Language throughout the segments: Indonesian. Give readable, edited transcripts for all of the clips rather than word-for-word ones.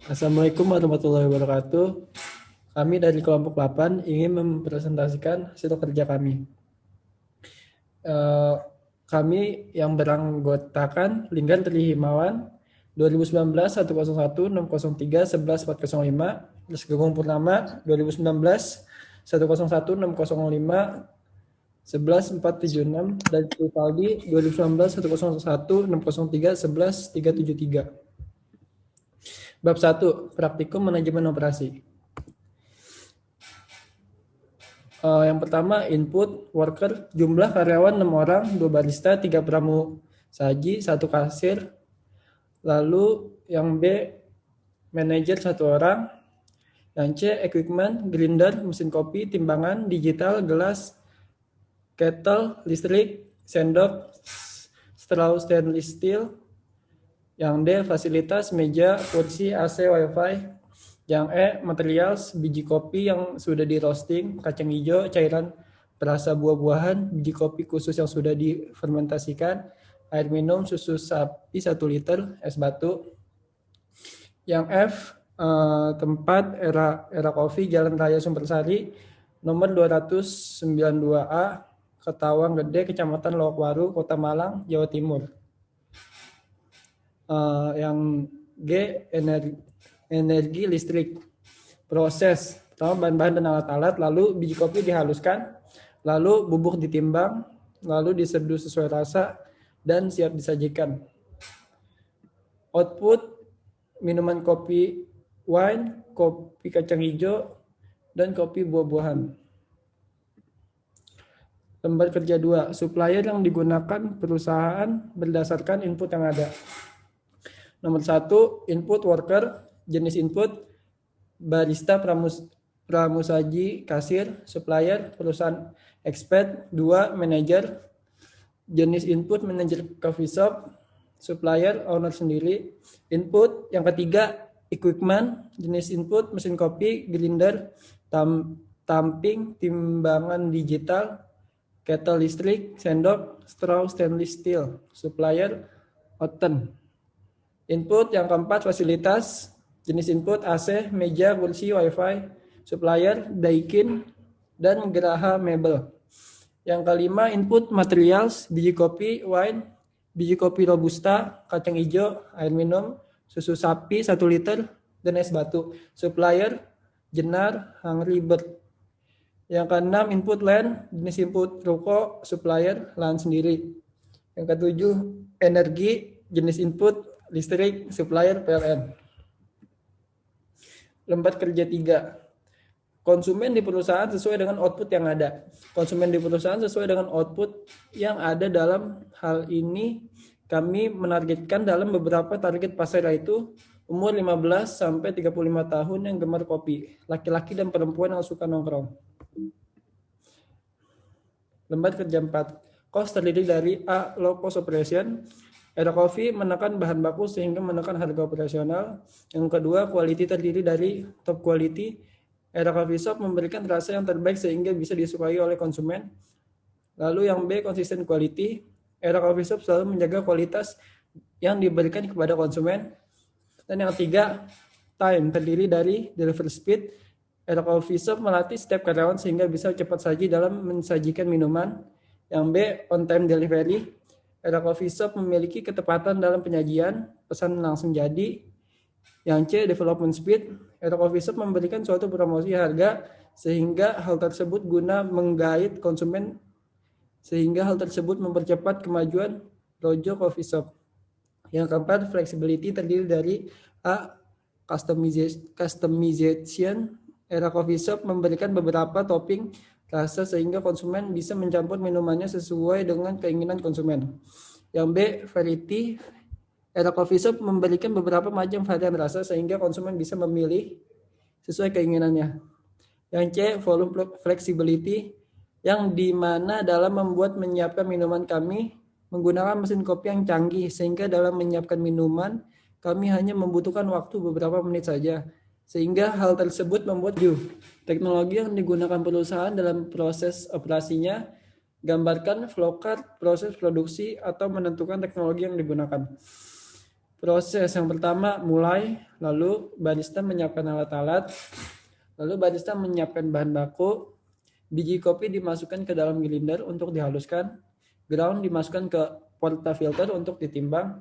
Assalamualaikum warahmatullahi wabarakatuh. Kami dari kelompok 8 ingin mempresentasikan hasil kerja kami. Eh, Kami yang beranggotakan Linggan Tri Himawan 2019 101 603 11 405, terus Gunggung Purnama 2019 101 605 11 476, dan Rivaldi 2019 101 603 11 373. Bab 1, Praktikum Manajemen Operasi. Yang pertama, input worker, jumlah karyawan 6 orang, 2 barista, 3 pramusaji, 1 kasir. Lalu yang B, manajer 1 orang. Yang C, equipment, grinder, mesin kopi, timbangan, digital, gelas, kettle, listrik, sendok, straw stainless steel. Yang D, fasilitas, meja, kursi, AC, wifi. Yang E, materials, biji kopi yang sudah di roasting, kacang hijau, cairan perasa buah-buahan, biji kopi khusus yang sudah difermentasikan, air minum, susu sapi 1 liter, es batu. Yang F, tempat Era Coffee, Jalan Raya Sumbersari, nomor 292A, Ketawang Gede, Kecamatan Lowokwaru, Kota Malang, Jawa Timur. Yang G, energi listrik, proses, pertama bahan-bahan dan alat-alat, lalu biji kopi dihaluskan, lalu bubuk ditimbang, lalu diseduh sesuai rasa, dan siap disajikan. Output, minuman kopi wine, kopi kacang hijau, dan kopi buah-buahan. Lembar kerja 2, supplier yang digunakan perusahaan berdasarkan input yang ada. Nomor 1, input worker, jenis input, barista, pramusaji, kasir, supplier, perusahaan expert. 2, manager, jenis input, manajer coffee shop, supplier, owner sendiri. Input, yang ketiga, equipment, jenis input, mesin kopi, grinder, tamping, timbangan digital, kettle listrik, sendok, straw stainless steel, supplier, oven. Input yang keempat, fasilitas, jenis input, AC, meja, kursi, wifi, supplier, daikin, dan geraha mebel. Yang kelima, input materials, biji kopi, wine, biji kopi robusta, kacang hijau, air minum, susu sapi 1 liter, dan es batu. Supplier, Jenar, Hungry Bird. Yang keenam, input land, jenis input ruko, supplier, lahan sendiri. Yang ketujuh, energi, jenis input, listrik, supplier, PLN. Lembar kerja 3. Konsumen di perusahaan sesuai dengan output yang ada. Konsumen di perusahaan sesuai dengan output yang ada. Dalam hal ini kami menargetkan dalam beberapa target pasar, yaitu umur 15 sampai 35 tahun yang gemar kopi, laki-laki dan perempuan yang suka nongkrong. Lembar kerja 4. Cost terdiri dari A, low cost operation. Era Coffee menekan bahan baku sehingga menekan harga operasional. Yang kedua, quality terdiri dari top quality. Era Coffee Shop memberikan rasa yang terbaik sehingga bisa disukai oleh konsumen. Lalu yang B, consistent quality. Era Coffee Shop selalu menjaga kualitas yang diberikan kepada konsumen. Dan yang ketiga, time terdiri dari delivery speed. Era Coffee Shop melatih setiap karyawan sehingga bisa cepat saji dalam mensajikan minuman. Yang B, on time delivery. Era Coffee Shop memiliki ketepatan dalam penyajian, pesan langsung jadi. Yang C, development speed. Era Coffee Shop memberikan suatu promosi harga sehingga hal tersebut guna menggait konsumen, sehingga hal tersebut mempercepat kemajuan Rojo Coffee Shop. Yang keempat, flexibility terdiri dari A, customization. Era Coffee Shop memberikan beberapa topping rasa sehingga konsumen bisa mencampur minumannya sesuai dengan keinginan konsumen. Yang B, variety. Era Coffee Shop memberikan beberapa macam varian rasa sehingga konsumen bisa memilih sesuai keinginannya. Yang C, volume flexibility, yang dimana dalam menyiapkan minuman kami menggunakan mesin kopi yang canggih sehingga dalam menyiapkan minuman kami hanya membutuhkan waktu beberapa menit saja. Sehingga hal tersebut membuat teknologi yang digunakan perusahaan dalam proses operasinya. Gambarkan flowchart proses produksi atau menentukan teknologi yang digunakan. Proses yang pertama mulai, lalu barista menyiapkan alat-alat, lalu barista menyiapkan bahan baku, biji kopi dimasukkan ke dalam grinder untuk dihaluskan, ground dimasukkan ke portafilter untuk ditimbang,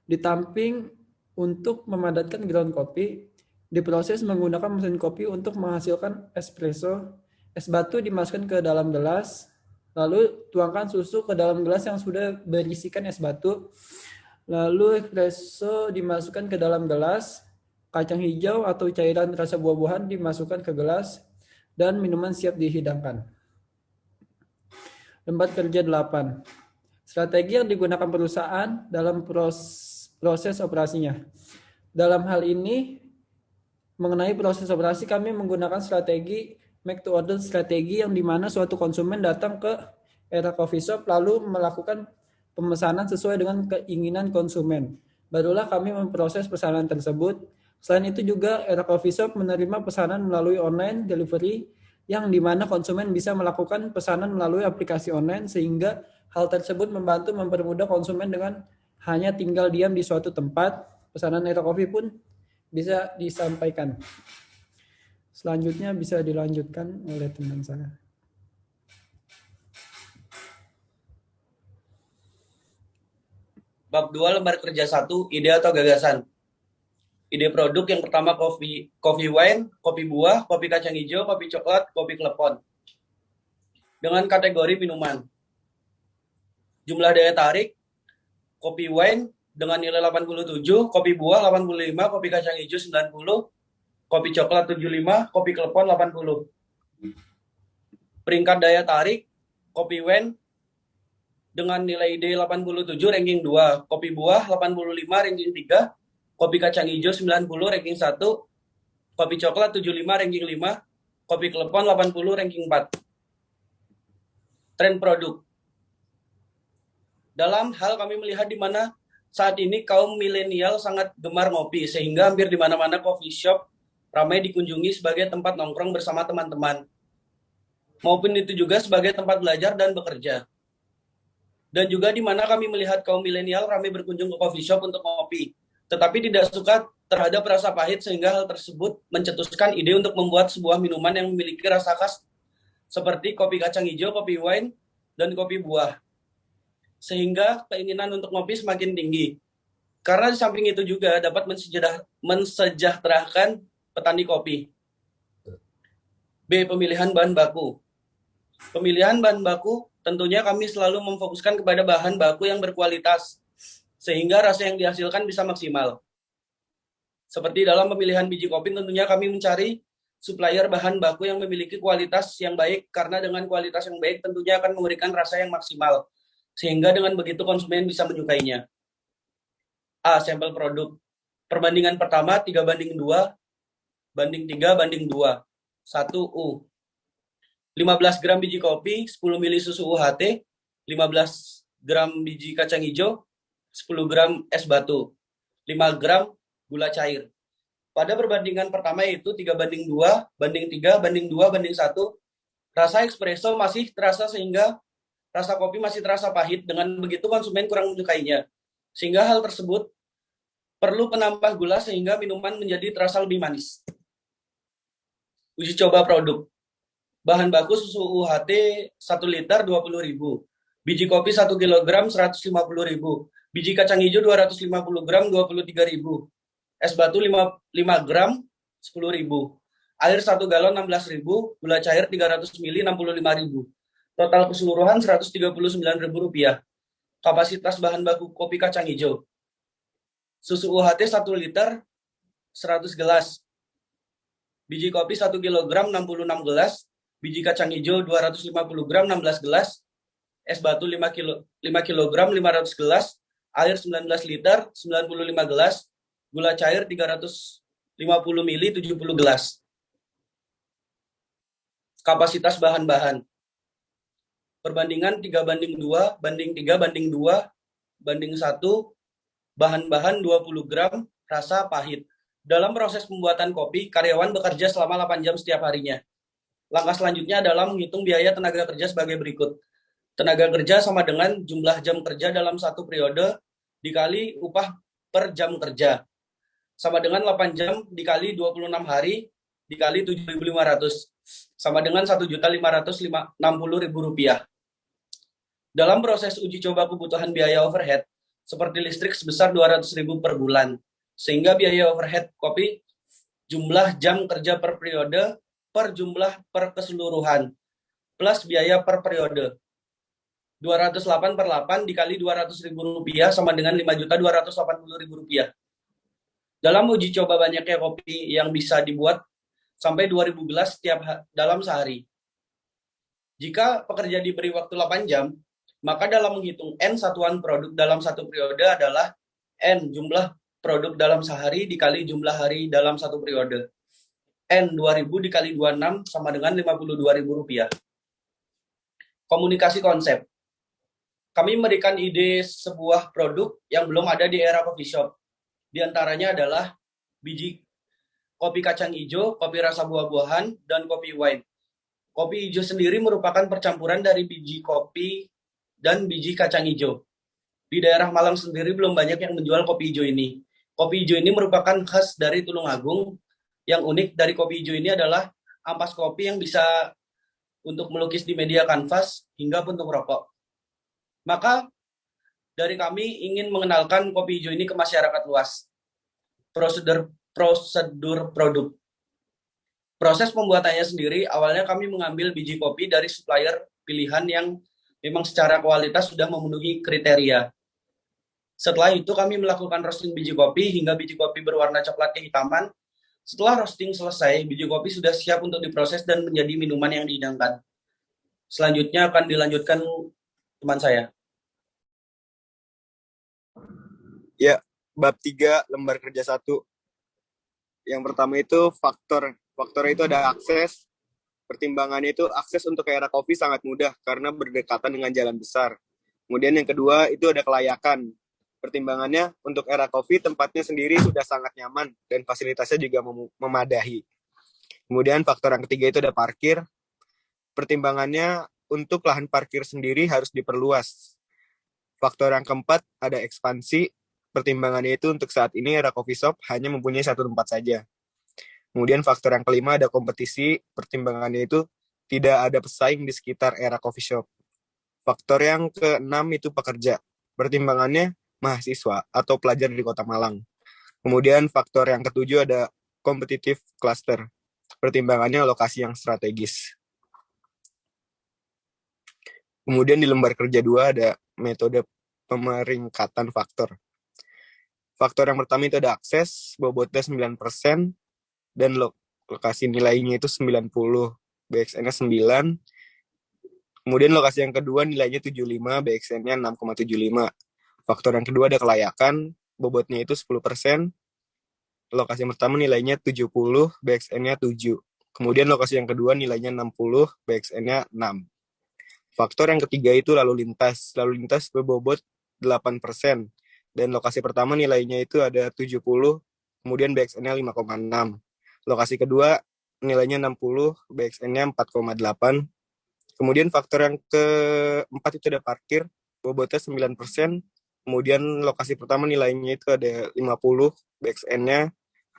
ditamping untuk memadatkan ground kopi, diproses menggunakan mesin kopi untuk menghasilkan espresso, es batu dimasukkan ke dalam gelas, lalu tuangkan susu ke dalam gelas yang sudah berisikan es batu, lalu espresso dimasukkan ke dalam gelas, kacang hijau atau cairan rasa buah-buahan dimasukkan ke gelas, dan minuman siap dihidangkan. Lembar kerja 8. Strategi yang digunakan perusahaan dalam proses operasinya. Dalam hal ini, mengenai proses operasi, kami menggunakan strategi make to order strategi yang dimana suatu konsumen datang ke era coffee shop lalu melakukan pemesanan sesuai dengan keinginan konsumen. Barulah kami memproses pesanan tersebut. Selain itu juga era coffee shop menerima pesanan melalui online delivery yang dimana konsumen bisa melakukan pesanan melalui aplikasi online sehingga hal tersebut membantu mempermudah konsumen dengan hanya tinggal diam di suatu tempat. Pesanan era coffee pun bisa disampaikan. Selanjutnya bisa dilanjutkan oleh teman saya. Bab 2 lembar kerja 1, ide atau gagasan. Ide produk yang pertama coffee wine, kopi buah, kopi kacang hijau, kopi coklat, kopi klepon. Dengan kategori minuman. Jumlah daya tarik, kopi wine dengan nilai 87, kopi buah 85, kopi kacang hijau 90, kopi coklat 75, kopi klepon 80. Peringkat daya tarik, kopi wine dengan nilai ide 87 ranking 2, kopi buah 85 ranking 3, kopi kacang hijau 90 ranking 1, kopi coklat 75 ranking 5, kopi klepon 80 ranking 4. Tren produk. Dalam hal kami melihat di mana saat ini kaum milenial sangat gemar ngopi sehingga hampir di mana-mana coffee shop ramai dikunjungi sebagai tempat nongkrong bersama teman-teman. Maupun itu juga sebagai tempat belajar dan bekerja. Dan juga di mana kami melihat kaum milenial ramai berkunjung ke coffee shop untuk ngopi, tetapi tidak suka terhadap rasa pahit sehingga hal tersebut mencetuskan ide untuk membuat sebuah minuman yang memiliki rasa khas seperti kopi kacang hijau, kopi wine, dan kopi buah. Sehingga keinginan untuk ngopi semakin tinggi. Karena di samping itu juga dapat mensejahterakan petani kopi. B. Pemilihan bahan baku. Pemilihan bahan baku tentunya kami selalu memfokuskan kepada bahan baku yang berkualitas, sehingga rasa yang dihasilkan bisa maksimal. Seperti dalam pemilihan biji kopi tentunya kami mencari supplier bahan baku yang memiliki kualitas yang baik, karena dengan kualitas yang baik tentunya akan memberikan rasa yang maksimal. Sehingga dengan begitu konsumen bisa menyukainya. A. Sampel produk. Perbandingan pertama 3:2, banding 3, banding 2. 1. U. 15 gram biji kopi, 10 ml susu UHT, 15 gram biji kacang hijau, 10 gram es batu, 5 gram gula cair. Pada perbandingan pertama itu 3:2, banding 3, banding 2, banding 1, rasa espresso masih terasa sehingga rasa kopi masih terasa pahit, dengan begitu konsumen kurang menyukainya. Sehingga hal tersebut perlu penambah gula sehingga minuman menjadi terasa lebih manis. Uji coba produk. Bahan baku susu UHT 1 liter 20.000. Biji kopi 1 kg 150.000. Biji kacang hijau 250 gram 23.000. Es batu 5 gram 10.000. Air 1 galon 16.000. Gula cair 300 ml 65.000. Total keseluruhan Rp139.000. Kapasitas bahan baku kopi kacang hijau. Susu UHT 1 liter 100 gelas. Biji kopi 1 kg 66 gelas. Biji kacang hijau 250 gram 16 gelas. Es batu 5 kg 500 gelas. Air 19 liter 95 gelas. Gula cair 350 ml 70 gelas. Kapasitas bahan-bahan. Perbandingan 3:2, banding 3, banding 2, banding 1, bahan-bahan 20 gram, rasa pahit. Dalam proses pembuatan kopi, karyawan bekerja selama 8 jam setiap harinya. Langkah selanjutnya adalah menghitung biaya tenaga kerja sebagai berikut. Tenaga kerja sama dengan jumlah jam kerja dalam satu periode dikali upah per jam kerja. Sama dengan 8 jam dikali 26 hari dikali 7.500. Sama dengan Rp1.560.000. Dalam proses uji coba kebutuhan biaya overhead, seperti listrik sebesar 200.000 per bulan, sehingga biaya overhead kopi jumlah jam kerja per periode per jumlah per keseluruhan, plus biaya per periode. 208 per 8 dikali Rp200.000 sama dengan Rp5.280.000. Dalam uji coba banyaknya kopi yang bisa dibuat sampai 2.000 gelas dalam sehari. Jika pekerja diberi waktu 8 jam, maka dalam menghitung N satuan produk dalam satu periode adalah N jumlah produk dalam sehari dikali jumlah hari dalam satu periode. N 2.000 dikali 26 sama dengan Rp52.000. Komunikasi konsep. Kami memberikan ide sebuah produk yang belum ada di era coffee shop. Di antaranya adalah biji kopi kacang hijau, kopi rasa buah-buahan, dan kopi wine. Kopi hijau sendiri merupakan percampuran dari biji kopi dan biji kacang hijau. Di daerah Malang sendiri belum banyak yang menjual kopi hijau ini. Kopi hijau ini merupakan khas dari Tulungagung. Yang unik dari kopi hijau ini adalah ampas kopi yang bisa untuk melukis di media kanvas hingga bentuk rokok. Maka dari kami ingin mengenalkan kopi hijau ini ke masyarakat luas. Prosedur produk. Proses pembuatannya sendiri, awalnya kami mengambil biji kopi dari supplier pilihan yang memang secara kualitas sudah memenuhi kriteria. Setelah itu kami melakukan roasting biji kopi hingga biji kopi berwarna coklat kehitaman. Setelah roasting selesai, biji kopi sudah siap untuk diproses dan menjadi minuman yang dihidangkan. Selanjutnya akan dilanjutkan teman saya. Ya, bab 3, lembar kerja 1. Yang pertama itu faktor. Faktor itu ada akses. Pertimbangannya itu akses untuk era kopi sangat mudah karena berdekatan dengan jalan besar. Kemudian yang kedua itu ada kelayakan. Pertimbangannya untuk era kopi tempatnya sendiri sudah sangat nyaman dan fasilitasnya juga memadahi. Kemudian faktor yang ketiga itu ada parkir. Pertimbangannya untuk lahan parkir sendiri harus diperluas. Faktor yang keempat ada ekspansi. Pertimbangannya itu untuk saat ini era coffee shop hanya mempunyai satu tempat saja. Kemudian faktor yang kelima ada kompetisi. Pertimbangannya itu tidak ada pesaing di sekitar era coffee shop. Faktor yang keenam itu pekerja. Pertimbangannya mahasiswa atau pelajar di Kota Malang. Kemudian faktor yang ketujuh ada competitive cluster. Pertimbangannya lokasi yang strategis. Kemudian di lembar kerja 2 ada metode pemeringkatan faktor. Faktor yang pertama itu ada akses, bobotnya 9%, dan lokasi nilainya itu 90, BXN-nya 9. Kemudian lokasi yang kedua nilainya 75, BXN-nya 6,75. Faktor yang kedua ada kelayakan, bobotnya itu 10%. Lokasi yang pertama nilainya 70, BXN-nya 7. Kemudian lokasi yang kedua nilainya 60, BXN-nya 6. Faktor yang ketiga itu lalu lintas. Lalu lintas berbobot 8%. Dan lokasi pertama nilainya itu ada 70, kemudian BXN-nya 5,6. Lokasi kedua nilainya 60, BXN-nya 4,8. Kemudian faktor yang keempat itu ada parkir, bobotnya 9%. Kemudian lokasi pertama nilainya itu ada 50, BXN-nya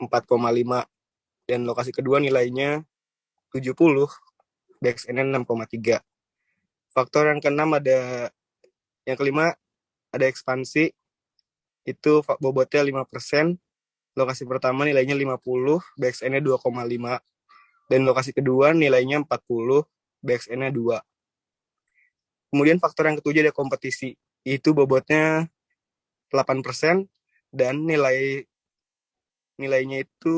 4,5. Dan lokasi kedua nilainya 70, BXN-nya 6,3. Faktor yang keenam yang kelima ada ekspansi, itu bobotnya 5%. Lokasi pertama nilainya 50, BXN-nya 2,5. Dan lokasi kedua nilainya 40, BXN-nya 2. Kemudian faktor yang ketujuh ada kompetisi. Itu bobotnya 8% dan nilainya itu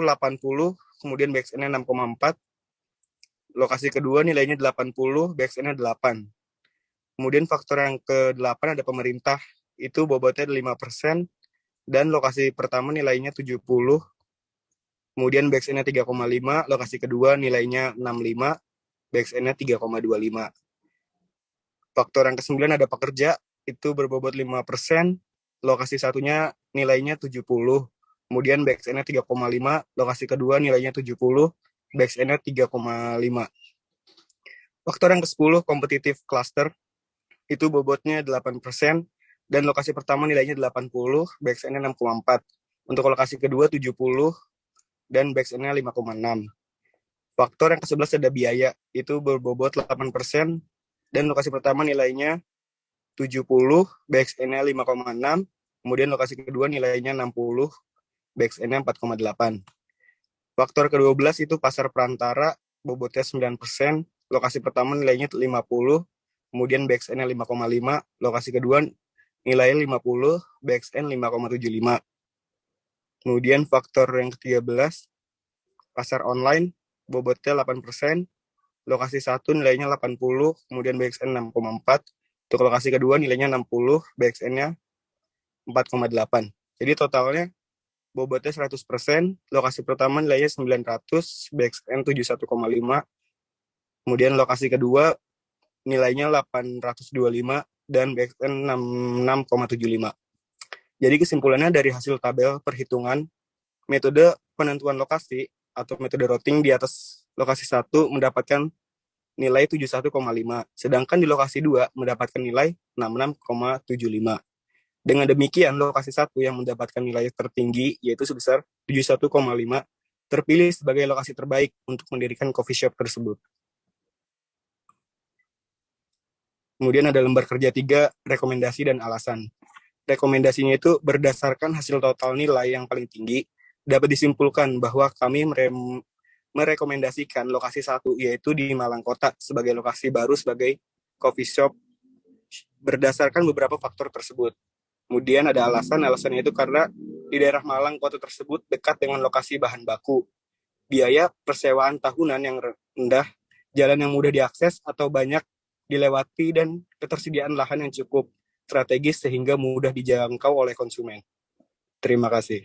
80, kemudian BXN-nya 6,4. Lokasi kedua nilainya 80, BXN-nya 8. Kemudian faktor yang ke-8 ada pemerintah. Itu bobotnya 5% dan lokasi pertama nilainya 70. Kemudian BXN-nya 3,5, lokasi kedua nilainya 65, BXN-nya 3,25. Faktor yang ke-9 ada pekerja, itu berbobot 5%, lokasi satunya nilainya 70. Kemudian BXN-nya 3,5, lokasi kedua nilainya 70, BXN-nya 3,5. Faktor yang ke-10 competitive cluster, itu bobotnya 8%, dan lokasi pertama nilainya 80, BXN-nya 6,4. Untuk lokasi kedua 70 dan BXN-nya 5,6. Faktor yang ke-11 ada biaya, itu berbobot 8%, dan lokasi pertama nilainya 70, BXN-nya 5,6, kemudian lokasi kedua nilainya 60, BXN-nya 4,8. Faktor ke-12 itu pasar perantara, bobotnya 9%, lokasi pertama nilainya 50, kemudian BXN-nya 5,5, lokasi kedua nilainya 50, BXN 5,75. Kemudian faktor yang ke-13, pasar online, bobotnya 8%, lokasi 1 nilainya 80, kemudian BXN 6,4, untuk lokasi kedua nilainya 60, BXN-nya 4,8. Jadi totalnya bobotnya 100%, lokasi pertama nilainya 900, BXN 71,5, kemudian lokasi kedua nilainya 825, dan BXN 66,75. Jadi kesimpulannya dari hasil tabel perhitungan, metode penentuan lokasi atau metode routing di atas lokasi 1 mendapatkan nilai 71,5, sedangkan di lokasi 2 mendapatkan nilai 66,75. Dengan demikian, lokasi 1 yang mendapatkan nilai tertinggi, yaitu sebesar 71,5, terpilih sebagai lokasi terbaik untuk mendirikan coffee shop tersebut. Kemudian ada lembar kerja 3, rekomendasi dan alasan. Rekomendasinya itu berdasarkan hasil total nilai yang paling tinggi, dapat disimpulkan bahwa kami merekomendasikan lokasi 1, yaitu di Malang Kota, sebagai lokasi baru sebagai coffee shop berdasarkan beberapa faktor tersebut. Kemudian ada alasannya itu karena di daerah Malang Kota tersebut dekat dengan lokasi bahan baku, biaya persewaan tahunan yang rendah, jalan yang mudah diakses atau banyak dilewati, dan ketersediaan lahan yang cukup strategis sehingga mudah dijangkau oleh konsumen. Terima kasih.